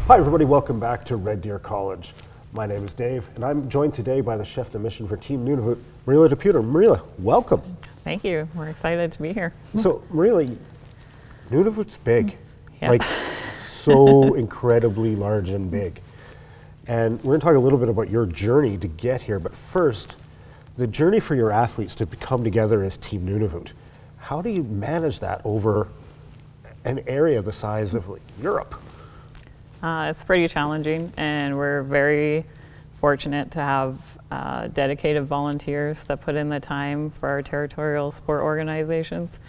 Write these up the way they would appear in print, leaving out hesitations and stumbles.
Hi everybody, welcome back to Red Deer College. My name is Dave, and I'm joined today by the chef de mission for Team Nunavut, Mariele DePeuter. Mariele, welcome. Thank you. We're excited to be here. So, Mariele, Nunavut's big, Yeah. like so incredibly large and big. And we're going to talk a little bit about your journey to get here, but first, the journey for your athletes to come together as Team Nunavut. How do you manage that over an area the size of Europe? It's pretty challenging, and we're very fortunate to have dedicated volunteers that put in the time for our territorial sport organizations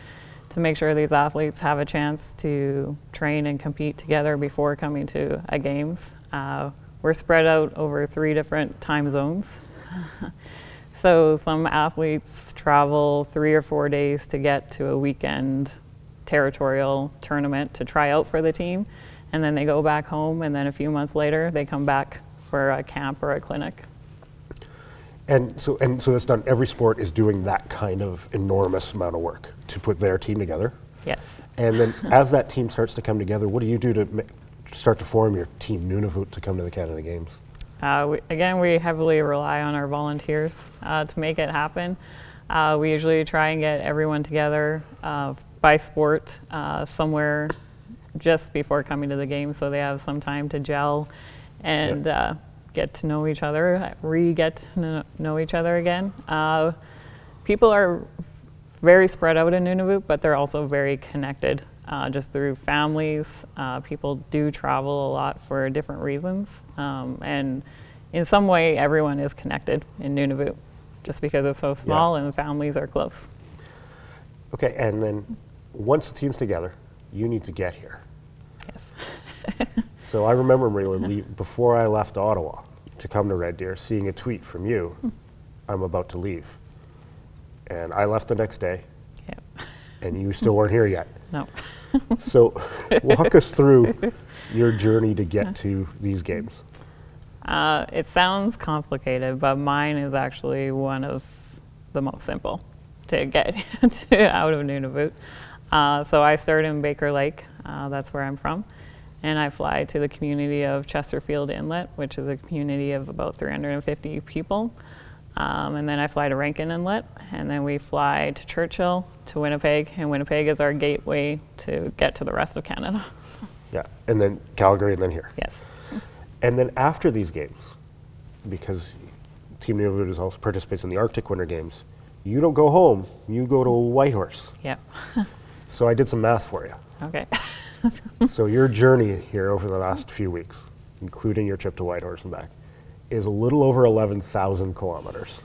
to make sure these athletes have a chance to train and compete together before coming to a games. We're spread out over 3 different time zones. So some athletes travel 3 or 4 days to get to a weekend territorial tournament to try out for the team, and then they go back home, and then a few months later they come back for a camp or a clinic. And so that's done, every sport is doing that kind of enormous amount of work to put their team together. Yes. And then as that team starts to come together, what do you do to start to form your Team Nunavut to come to the Canada Games? We heavily rely on our volunteers to make it happen. We usually try and get everyone together by sport somewhere just before coming to the game, so they have some time to gel and get to know each other, get to know each other again. People are very spread out in Nunavut, but they're also very connected just through families. People do travel a lot for different reasons, and in some way everyone is connected in Nunavut just because it's so small and the families are close. Okay, and then once the team's together, you need to get here. Yes. So I remember, Mariele, before I left Ottawa to come to Red Deer, seeing a tweet from you, I'm about to leave. And I left the next day, and you still weren't here yet. No. So walk us through your journey to get to these games. It sounds complicated, but mine is actually one of the most simple to get out of Nunavut. So I started in Baker Lake, that's where I'm from, and I fly to the community of Chesterfield Inlet, which is a community of about 350 people. And then I fly to Rankin Inlet, and then we fly to Churchill, to Winnipeg, and Winnipeg is our gateway to get to the rest of Canada. Yeah, and then Calgary, and then here. Yes. And then after these games, because Team Nunavut is also participates in the Arctic Winter Games, you don't go home, you go to Whitehorse. Yep. So I did some math for you. Okay. So your journey here over the last few weeks, including your trip to Whitehorse and back, is a little over 11,000 kilometers.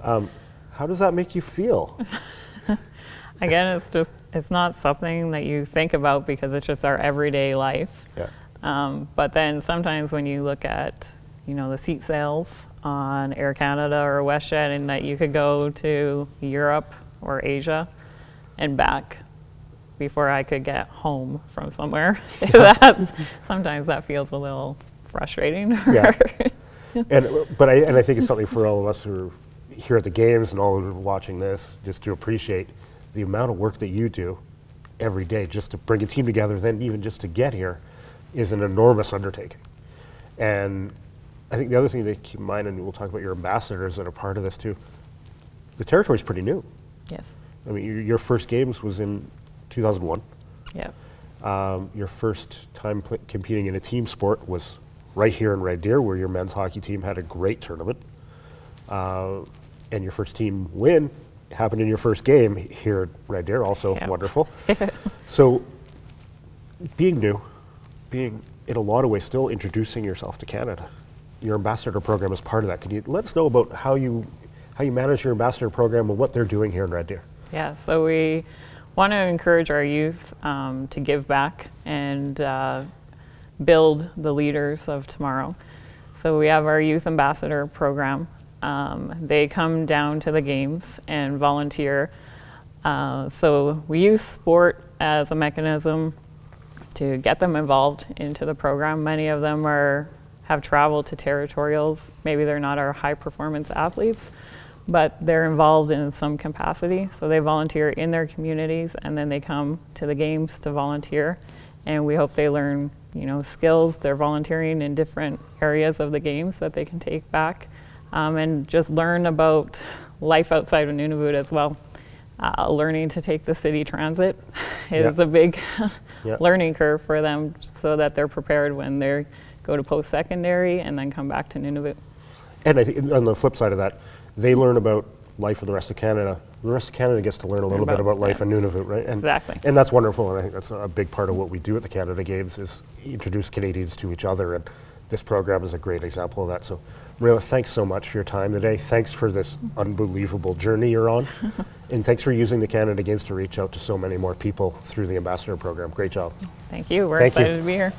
How does that make you feel? Again, it's not something that you think about because it's just our everyday life. Yeah. But then sometimes when you look at, the seat sales on Air Canada or WestJet, and that you could go to Europe or Asia and back before I could get home from somewhere, sometimes that feels a little frustrating. Yeah. But I think it's something for all of us who are here at the games and all who are watching this, just to appreciate the amount of work that you do every day just to bring a team together, then even just to get here is an enormous undertaking. And I think the other thing to keep in mind, and we'll talk about your ambassadors that are part of this too, the territory is pretty new. Yes. I mean, your first games was in 2001. Yeah. Your first time competing in a team sport was right here in Red Deer, where your men's hockey team had a great tournament. And your first team win happened in your first game here at Red Deer, also wonderful. So being new, being in a lot of ways still introducing yourself to Canada, your ambassador program is part of that. Can you let us know about how you manage your ambassador program and what they're doing here in Red Deer? Yeah, so we want to encourage our youth to give back and build the leaders of tomorrow. So we have our youth ambassador program. They come down to the games and volunteer. So we use sport as a mechanism to get them involved into the program. Many of them have traveled to territorials. Maybe they're not our high performance athletes, but they're involved in some capacity. So they volunteer in their communities, and then they come to the games to volunteer. And we hope they learn skills. They're volunteering in different areas of the games that they can take back, and just learn about life outside of Nunavut as well. Learning to take the city transit is a big learning curve for them, so that they're prepared when they go to post-secondary and then come back to Nunavut. And I think on the flip side of that, they learn about life of the rest of Canada. The rest of Canada gets to learn a little bit about life in Nunavut, right? And, exactly. And that's wonderful, and I think that's a big part of what we do at the Canada Games is introduce Canadians to each other, and this program is a great example of that. So, Mariele, thanks so much for your time today. Thanks for this unbelievable journey you're on, and thanks for using the Canada Games to reach out to so many more people through the Ambassador Program. Great job. Thank you. We're excited to be here.